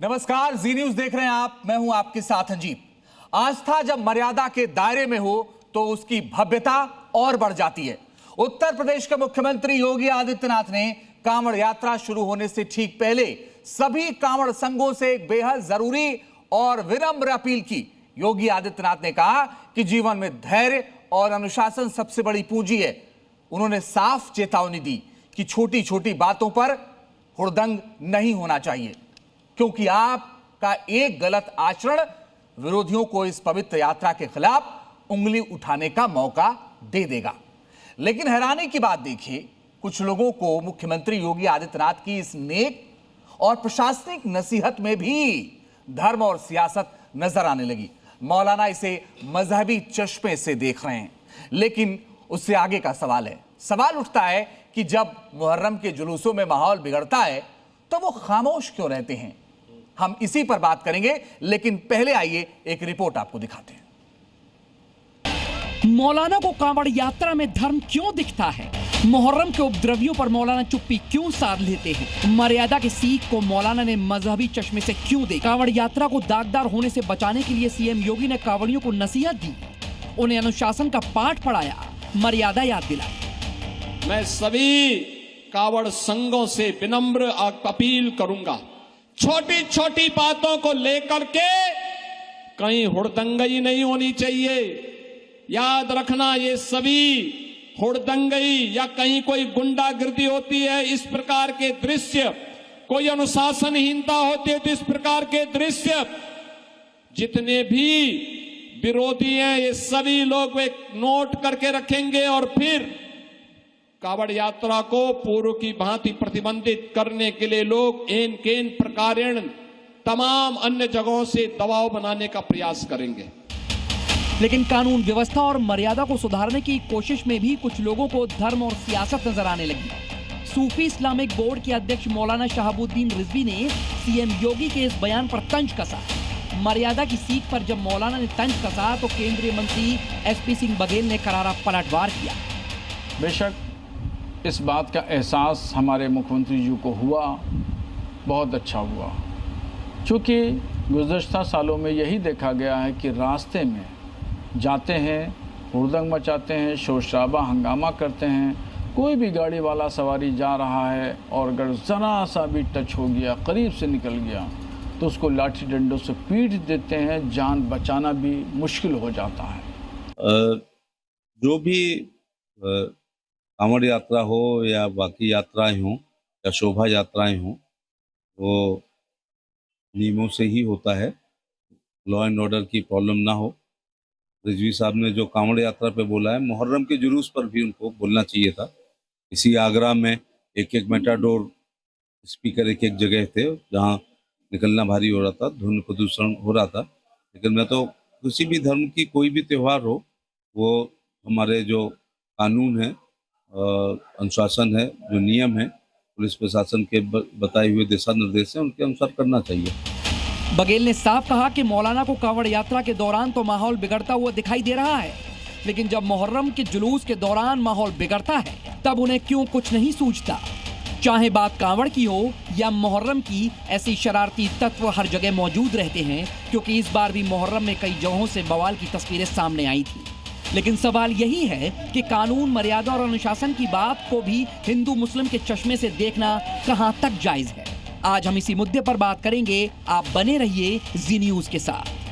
नमस्कार, जी न्यूज देख रहे हैं आप। मैं हूं आपके साथ अंजीत। आस्था जब मर्यादा के दायरे में हो तो उसकी भव्यता और बढ़ जाती है। उत्तर प्रदेश के मुख्यमंत्री योगी आदित्यनाथ ने कांवड़ यात्रा शुरू होने से ठीक पहले सभी कांवड़ संघों से एक बेहद जरूरी और विनम्र अपील की। योगी आदित्यनाथ ने कहा कि जीवन में धैर्य और अनुशासन सबसे बड़ी पूंजी है। उन्होंने साफ चेतावनी दी कि छोटी छोटी बातों पर हुड़दंग नहीं होना चाहिए, क्योंकि आपका एक गलत आचरण विरोधियों को इस पवित्र यात्रा के खिलाफ उंगली उठाने का मौका दे देगा। लेकिन हैरानी की बात देखिए, कुछ लोगों को मुख्यमंत्री योगी आदित्यनाथ की इस नेक और प्रशासनिक नसीहत में भी धर्म और सियासत नजर आने लगी। मौलाना इसे मजहबी चश्मे से देख रहे हैं, लेकिन उससे आगे का सवाल है। सवाल उठता है कि जब मुहर्रम के जुलूसों में माहौल बिगड़ता है तो वो खामोश क्यों रहते हैं। हम इसी पर बात करेंगे, लेकिन पहले आइए एक रिपोर्ट आपको दिखाते हैं। मौलाना को कांवड़ यात्रा में धर्म क्यों दिखता है? मुहर्रम के उपद्रवियों पर मौलाना चुप्पी क्यों साध लेते हैं? मर्यादा के सीख को मौलाना ने मजहबी चश्मे से क्यों देखा? कांवड़ यात्रा को दागदार होने से बचाने के लिए सीएम योगी ने कांवड़ियों को नसीहत दी, उन्हें अनुशासन का पाठ पढ़ाया, मर्यादा याद दिलाई। मैं सभी कांवड़ संघों से विनम्र अपील करूंगा, छोटी छोटी बातों को लेकर के कहीं हुड़दंगई नहीं होनी चाहिए। याद रखना, ये सभी हुड़दंगई या कहीं कोई गुंडागिर्दी होती है, इस प्रकार के दृश्य, कोई अनुशासनहीनता होती है तो इस प्रकार के दृश्य, जितने भी विरोधी हैं ये सभी लोग वे नोट करके रखेंगे और फिर कांवड़ यात्रा को पूर्व की भांति प्रतिबंधित करने के लिए लोग एन केन प्रकारेण तमाम अन्य जगहों से दबाव बनाने का प्रयास करेंगे। लेकिन कानून व्यवस्था और मर्यादा को सुधारने की कोशिश में भी कुछ लोगों को धर्म और सियासत नजर आने लगी। सूफी इस्लामिक बोर्ड के अध्यक्ष मौलाना शहाबुद्दीन रिजवी ने सीएम योगी के इस बयान पर तंज कसा। मर्यादा की सीख पर जब मौलाना ने तंज कसा तो केंद्रीय मंत्री एसपी सिंह बघेल ने करारा पलटवार किया। बेशक इस बात का एहसास हमारे मुख्यमंत्री जी को हुआ, बहुत अच्छा हुआ, क्योंकि गुज़श्ता सालों में यही देखा गया है कि रास्ते में जाते हैं, हुड़दंग मचाते हैं, शोर शराबा हंगामा करते हैं। कोई भी गाड़ी वाला सवारी जा रहा है और अगर ज़रा सा भी टच हो गया, करीब से निकल गया, तो उसको लाठी डंडों से पीट देते हैं। जान बचाना भी मुश्किल हो जाता है। जो भी कांवड़ यात्रा हो या बाकी यात्राएं हों या शोभा यात्राएं हों, वो नियमों से ही होता है। लॉ एंड ऑर्डर की प्रॉब्लम ना हो। रिजवी साहब ने जो कांवड़ यात्रा पे बोला है, मुहर्रम के जुलूस पर भी उनको बोलना चाहिए था। इसी आगरा में एक एक मेटाडोर स्पीकर एक एक जगह थे जहाँ निकलना भारी हो रहा था, ध्वनि प्रदूषण हो रहा था। लेकिन मैं तो किसी भी धर्म की कोई भी त्यौहार हो, वो हमारे जो कानून है, अनुशासन है, जो नियम है, पुलिस प्रशासन के बताए हुए दिशा निर्देश हैं, उनके अनुसार करना चाहिए। बघेल ने साफ कहा कि मौलाना को कांवड़ यात्रा के दौरान तो माहौल बिगड़ता हुआ दिखाई दे रहा है, लेकिन जब मुहर्रम के जुलूस के दौरान माहौल बिगड़ता है तब उन्हें क्यों कुछ नहीं सूझता। चाहे बात कांवड़ की हो या मुहर्रम की, ऐसी शरारती तत्व हर जगह मौजूद रहते हैं, क्योंकि इस बार भी मुहर्रम में कई जगहों से बवाल की तस्वीरें सामने आई थी। लेकिन सवाल यही है कि कानून, मर्यादा और अनुशासन की बात को भी हिंदू मुस्लिम के चश्मे से देखना कहां तक जायज है। आज हम इसी मुद्दे पर बात करेंगे। आप बने रहिए जी न्यूज के साथ।